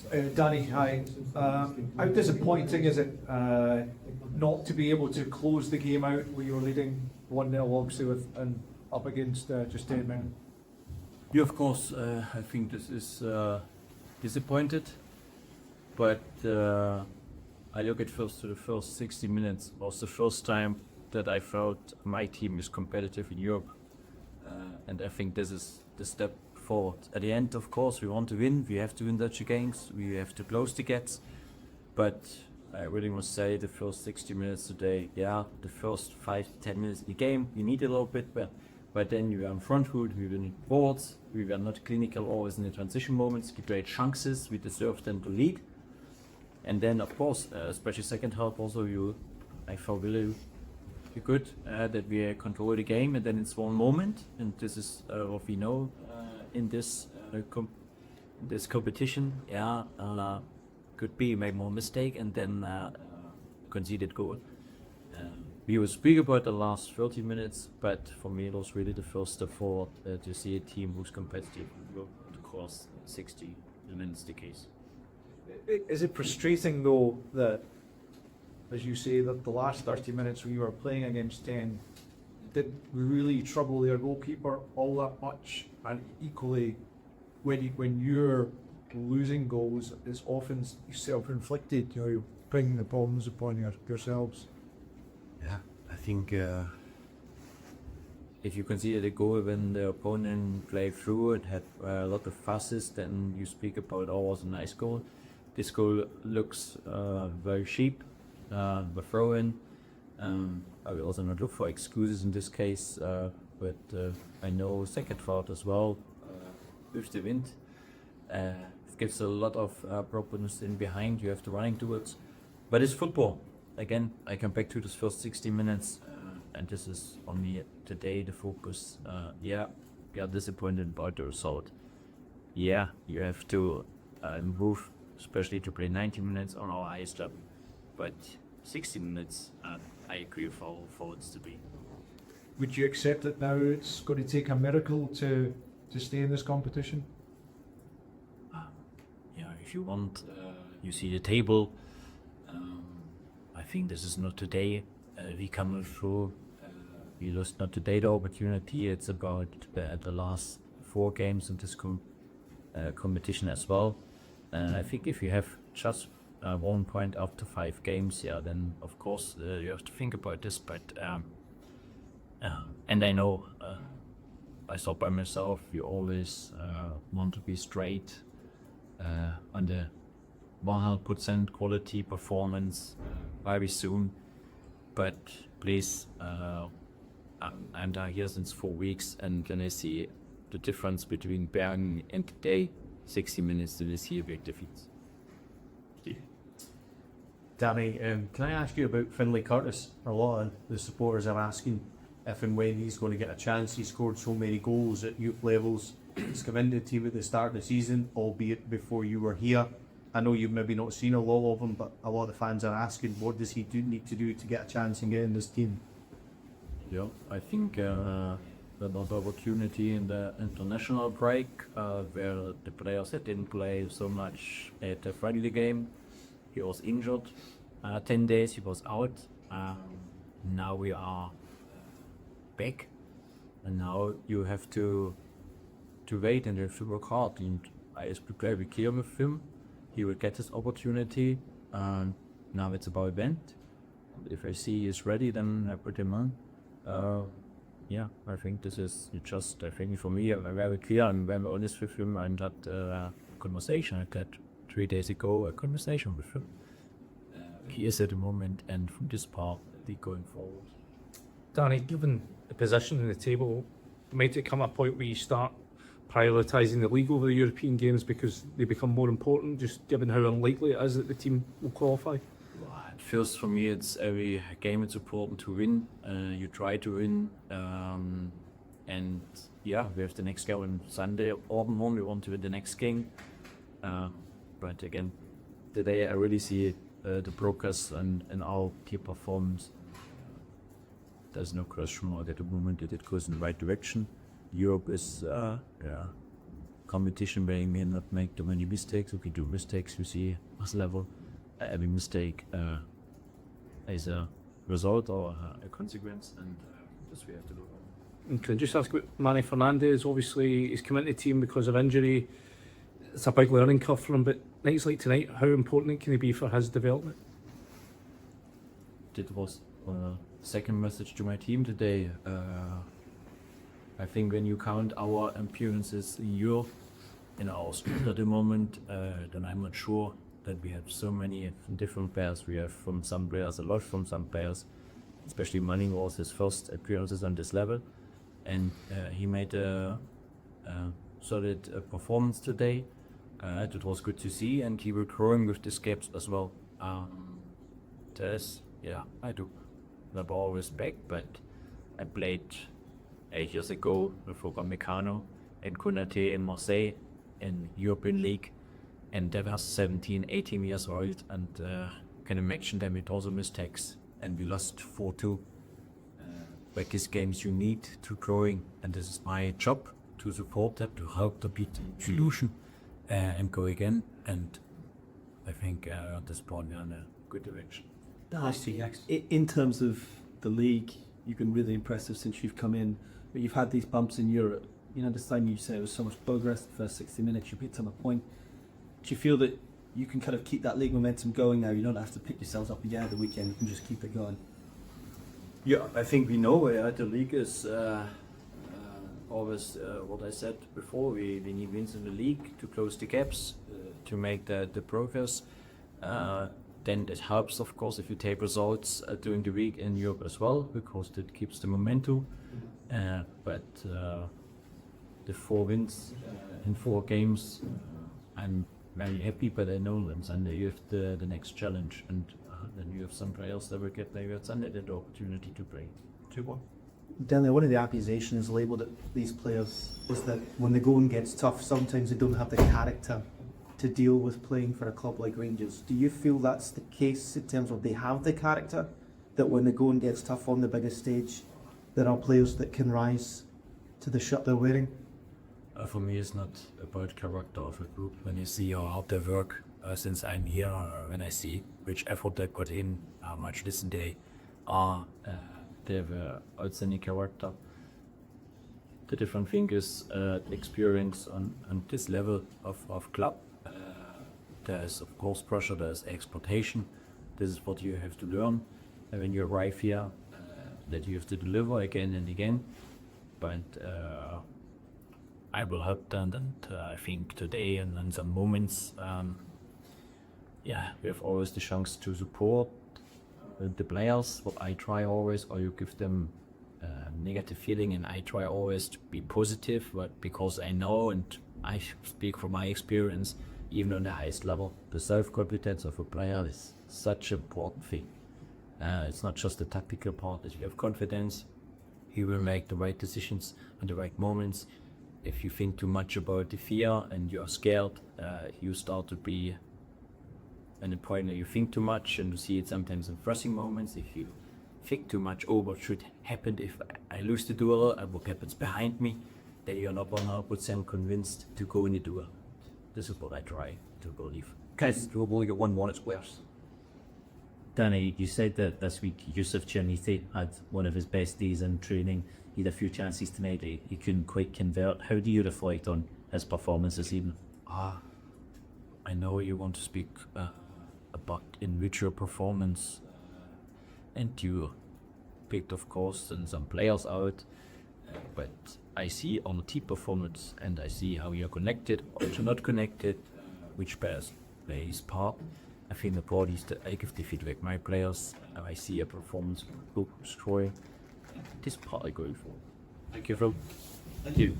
Danny, hi. How disappointing is it not to be able to close the game out where you're leading 1-0 obviously with and up against just 10 men? Yeah, of course, I think this is disappointed, but I look at first to the first 60 minutes was the first time that I felt my team is competitive in Europe, and I think this is the step forward. At the end, of course, we want to win. We have to win Dutch games. We have to close the gaps. But I really must say, the first 60 minutes today, yeah, the first 5-10 minutes of the game, you need a little bit, but then you are in front foot, we were not boards, we were not clinical always in the transition moments, we create chances, we deserved them to lead. And then, of course, especially second half, also I felt really good that we control the game, and then it's one moment, and this is what we know in this this competition. Yeah, could be make more mistake and then conceded goal. We will speak about the last 30 minutes, but for me it was really the first step forward to see a team who's competitive across 60 minutes the case. Is it frustrating though that, as you say, that the last 30 minutes we were playing against 10, did we really trouble their goalkeeper all that much? And equally, when you're losing goals, it's often self-inflicted. You know, you bring the problems upon yourselves. Yeah, I think if you consider the goal when the opponent played through it, had a lot of fusses, then you speak about, oh, it was a nice goal. This goal looks very cheap, the throw-in. I will also not look for excuses in this case, but I know second thought as well, with the wind. It gives a lot of problems in behind, you have to running towards. But it's football. Again, I come back to this first 60 minutes, and this is only today the focus. Yeah, we are disappointed about the result. Yeah, you have to improve, especially to play 90 minutes on our highest level. But 60 minutes, I agree with all forwards to be. Would you accept that now it's going to take a miracle to stay in this competition? Yeah, if you want, you see the table. I think this is not today. We come through. We lost not today the opportunity. It's about the last 4 games in this competition as well. And I think if you have just 1 point after 5 games, yeah, then of course you have to think about this. But and I know I saw by myself, you always want to be straight on the 100% quality performance very soon. But please, I'm here since 4 weeks, and when I see the difference between Bergen and today, 60 minutes to this year big defeats. Danny, can I ask you about Finlay Curtis? A lot of the supporters are asking if and when he's going to get a chance. He scored so many goals at youth levels. He's come into the team at the start of the season, albeit before you were here. I know you've maybe not seen a lot of him, but a lot of the fans are asking, what does he need to do to get a chance and get in this team? Yeah, I think another opportunity in the international break where the players that didn't play so much at the friendly game. He was injured 10 days, he was out. Now we are back, and now you have to wait and you have to work hard. And I was very clear with him. He will get his opportunity. Now it's about event. If I see he's ready, then I put him on. Yeah, I think this is just, I think for me, I'm very clear. I'm very honest with him. I'm not conversation. I had 3 days ago a conversation with him. He is at the moment, and from this part, going forward. Danny, given the position in the table, might it come a point where you start prioritising the league over the European games because they become more important, just given how unlikely it is that the team will qualify? At first, for me, it's every game it's important to win. You try to win, and yeah, we have the next game on Sunday. Autumn we want to win the next game. But again, today I really see the progress and our team performance. There's no question at the moment that it goes in the right direction. Europe is competition where you may not make too many mistakes. If you do mistakes, you see as level. Every mistake is a result or a consequence, and this we have to do. And can I just ask about Manny Fernandez? Obviously, he's come into the team because of injury. It's a big learning curve for him, but nights like tonight, how important can he be for his development? That was second message to my team today. I think when you count our appearances in Europe, in our squad at the moment, then I'm not sure that we have so many different players. We have from some players a lot, from some players, especially Manning was his first appearances on this level, and he made a solid performance today. It was good to see, and he will growing with these gaps as well. I do have all respect, but I played 8 years ago with Upamecano and Konate in Marseille in European League, and they were 17, 18 years old, and can imagine them with also mistakes, and we lost 4-2. But these games you need to growing, and this is my job to support them, to help to beat solution and go again, and I think at this point we're in a good direction. Nice. In terms of the league, you've been really impressive since you've come in, but you've had these bumps in Europe. You know, this time you say it was so much progress, the first 60 minutes, you picked up a point. Do you feel that you can kind of keep that league momentum going now? You don't have to pick yourselves up again at the weekend, you can just keep it going. Yeah, I think we know the league is always what I said before. We need wins in the league to close the gaps, to make the progress. Then it helps, of course, if you take results during the week in Europe as well, because that keeps the momentum. But the 4 wins in 4 games, I'm very happy, but I know on Sunday you have the next challenge, and then you have some players that will get maybe on Sunday the opportunity to play. 2-1. Daniel, one of the accusations labelled at these players is that when the going gets tough, sometimes they don't have the character to deal with playing for a club like Rangers. Do you feel that's the case in terms of they have the character, that when the going gets tough on the biggest stage, there are players that can rise to the shirt they're wearing? For me, it's not about character of a group. When you see how hard they work since I'm here, when I see which effort they got in, how much listen they are, they have outstanding character. The different thing is experience on this level of club. There is of course pressure, there is exploitation. This is what you have to learn when you arrive here, that you have to deliver again and again. But I will help them, and I think today and in some moments, we have always the chance to support the players. What I try always, or you give them negative feeling, and I try always to be positive, but because I know and I speak from my experience, even on the highest level, the self-confidence of a player is such an important thing. It's not just the tactical part. If you have confidence, he will make the right decisions at the right moments. If you think too much about the fear and you are scared, you start to be at the point where you think too much, and you see it sometimes in frustrating moments. If you think too much, what should happen if I lose the duel and what happens behind me, then you're not 100% convinced to go in the duel. This is what I try to believe. Guys, we'll only get 1-1, it's worse. Danny, you said that this week Yusuf Chanite had one of his best days in training. He had a few chances tonight, he couldn't quite convert. How do you reflect on his performance this evening? I know you want to speak about individual performance, and you picked, of course, and some players out, but I see on the team performance, and I see how you're connected or you're not connected, which players plays part. I think the body is I give the feedback my players, I see a performance destroying. This part I go for. Thank you, Phil. Thank you.